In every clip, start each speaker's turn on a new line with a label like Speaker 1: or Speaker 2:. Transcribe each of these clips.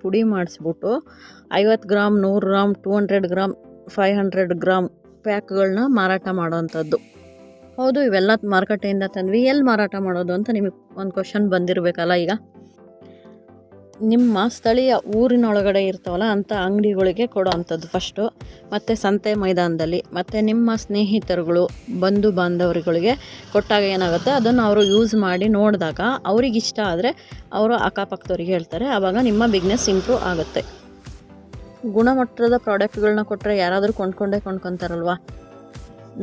Speaker 1: ಪುಡಿ ಮಾಡಿಸ್ಬಿಟ್ಟು 50 gram 100 gram 200 gram 500 gram ಪ್ಯಾಕ್ಗಳನ್ನ ಮಾರಾಟ ಮಾಡೋವಂಥದ್ದು. ಹೌದು, ಇವೆಲ್ಲ ಮಾರುಕಟ್ಟೆಯಿಂದ ತಂದ್ವಿ, ಎಲ್ಲಿ ಮಾರಾಟ ಮಾಡೋದು ಅಂತ ನಿಮಗೆ ಒಂದು ಕ್ವಶನ್ ಬಂದಿರಬೇಕಲ್ಲ. ಈಗ ನಿಮ್ಮ ಸ್ಥಳೀಯ ಊರಿನೊಳಗಡೆ ಇರ್ತಾವಲ್ಲ ಅಂಥ ಅಂಗಡಿಗಳಿಗೆ ಕೊಡೋ ಅಂಥದ್ದು ಫಸ್ಟು, ಮತ್ತು ಸಂತೆ ಮೈದಾನದಲ್ಲಿ, ಮತ್ತು ನಿಮ್ಮ ಸ್ನೇಹಿತರುಗಳು ಬಂಧು ಬಾಂಧವರುಗಳಿಗೆ ಕೊಟ್ಟಾಗ ಏನಾಗುತ್ತೆ, ಅದನ್ನು ಅವರು ಯೂಸ್ ಮಾಡಿ ನೋಡಿದಾಗ ಅವ್ರಿಗೆ ಇಷ್ಟ ಆದರೆ ಅವರು ಅಕ್ಕಪಕ್ಕದವ್ರಿಗೆ ಹೇಳ್ತಾರೆ. ಆವಾಗ ನಿಮ್ಮ ಬಿಸ್ನೆಸ್ ಇಂಪ್ರೂವ್ ಆಗುತ್ತೆ. ಗುಣಮಟ್ಟದ ಪ್ರಾಡಕ್ಟ್ಗಳನ್ನ ಕೊಟ್ಟರೆ ಯಾರಾದರೂ ಕೊಂಡ್ಕೊತಾರಲ್ವ.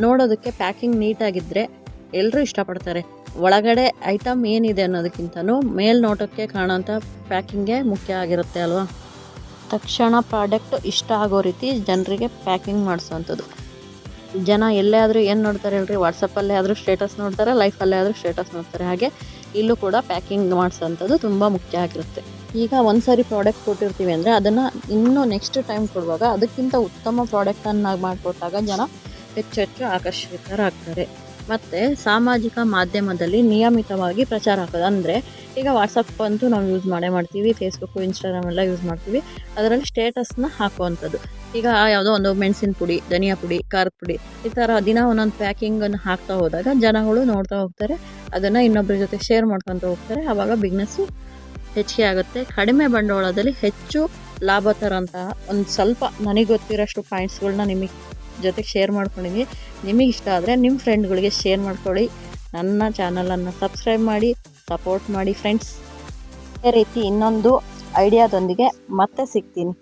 Speaker 1: ನೋಡೋದಕ್ಕೆ ಪ್ಯಾಕಿಂಗ್ ನೀಟಾಗಿದ್ದರೆ ಎಲ್ಲರೂ ಇಷ್ಟಪಡ್ತಾರೆ. ಒಳಗಡೆ ಐಟಮ್ ಏನಿದೆ ಅನ್ನೋದಕ್ಕಿಂತನೂ ಮೇಲ್ನೋಟಕ್ಕೆ ಕಾಣೋಂಥ ಪ್ಯಾಕಿಂಗೇ ಮುಖ್ಯ ಆಗಿರುತ್ತೆ ಅಲ್ವಾ. ತಕ್ಷಣ ಪ್ರಾಡಕ್ಟ್ ಇಷ್ಟ ಆಗೋ ರೀತಿ ಜನರಿಗೆ ಪ್ಯಾಕಿಂಗ್ ಮಾಡಿಸೋವಂಥದ್ದು. ಜನ ಎಲ್ಲೇ ಆದರೂ ಏನು ನೋಡ್ತಾರೆ ಹೇಳ್ರಿ, ವಾಟ್ಸಪ್ಪಲ್ಲೇ ಆದರೂ ಸ್ಟೇಟಸ್ ನೋಡ್ತಾರೆ, ಲೈಫಲ್ಲೇ ಆದರೂ ಸ್ಟೇಟಸ್ ನೋಡ್ತಾರೆ. ಹಾಗೆ ಇಲ್ಲೂ ಕೂಡ ಪ್ಯಾಕಿಂಗ್ ಮಾಡಿಸೋವಂಥದ್ದು ತುಂಬ ಮುಖ್ಯ ಆಗಿರುತ್ತೆ. ಈಗ ಒಂದು ಸಾರಿ ಪ್ರಾಡಕ್ಟ್ ಕೊಟ್ಟಿರ್ತೀವಿ ಅಂದರೆ ಅದನ್ನು ಇನ್ನೂ ನೆಕ್ಸ್ಟ್ ಟೈಮ್ ಕೊಡುವಾಗ ಅದಕ್ಕಿಂತ ಉತ್ತಮ ಪ್ರಾಡಕ್ಟನ್ನು ಮಾಡಿಕೊಟ್ಟಾಗ ಜನ ಹೆಚ್ಚು ಆಕರ್ಷಿತರಾಗ್ತಾರೆ. ಮತ್ತು ಸಾಮಾಜಿಕ ಮಾಧ್ಯಮದಲ್ಲಿ ನಿಯಮಿತವಾಗಿ ಪ್ರಚಾರ ಹಾಕೋದು. ಅಂದರೆ ಈಗ ವಾಟ್ಸಪ್ ಅಂತೂ ನಾವು ಯೂಸ್ ಮಾಡ್ತೀವಿ, ಫೇಸ್ಬುಕ್ಕು ಇನ್ಸ್ಟಾಗ್ರಾಮ್ ಎಲ್ಲ ಯೂಸ್ ಮಾಡ್ತೀವಿ. ಅದರಲ್ಲಿ ಸ್ಟೇಟಸ್ನ ಹಾಕುವಂಥದ್ದು. ಈಗ ಯಾವುದೋ ಒಂದು ಮೆಣಸಿನ ಪುಡಿ, ಧನಿಯಾ ಪುಡಿ, ಖಾರದ ಪುಡಿ, ಈ ಥರ ದಿನ ಒಂದೊಂದು ಪ್ಯಾಕಿಂಗನ್ನು ಹಾಕ್ತಾ ಹೋದಾಗ ಜನಗಳು ನೋಡ್ತಾ ಹೋಗ್ತಾರೆ, ಅದನ್ನು ಇನ್ನೊಬ್ಬರ ಜೊತೆ ಶೇರ್ ಮಾಡ್ಕೊತ ಹೋಗ್ತಾರೆ. ಆವಾಗ ಬಿಸ್ನೆಸ್ಸು ಹೆಚ್ಚಿಗೆ ಆಗುತ್ತೆ. ಕಡಿಮೆ ಬಂಡವಾಳದಲ್ಲಿ ಹೆಚ್ಚು ಲಾಭ ತರೋಂತಹ ಒಂದು ಸ್ವಲ್ಪ ನನಗೆ ಗೊತ್ತಿರೋಷ್ಟು ಪಾಯಿಂಟ್ಸ್ಗಳನ್ನ ನಿಮಗೆ ಜೊತೆಗೆ ಶೇರ್ ಮಾಡ್ಕೊಂಡಿದ್ದೀನಿ. ನಿಮಗೆ ಇಷ್ಟ ಆದರೆ ನಿಮ್ಮ ಫ್ರೆಂಡ್ಗಳಿಗೆ ಶೇರ್ ಮಾಡ್ಕೊಳ್ಳಿ. ನನ್ನ ಚಾನಲನ್ನು ಸಬ್ಸ್ಕ್ರೈಬ್ ಮಾಡಿ, ಸಪೋರ್ಟ್ ಮಾಡಿ ಫ್ರೆಂಡ್ಸ್. ಇದೇ ರೀತಿ ಇನ್ನೊಂದು ಐಡಿಯಾದೊಂದಿಗೆ ಮತ್ತೆ ಸಿಗ್ತೀನಿ.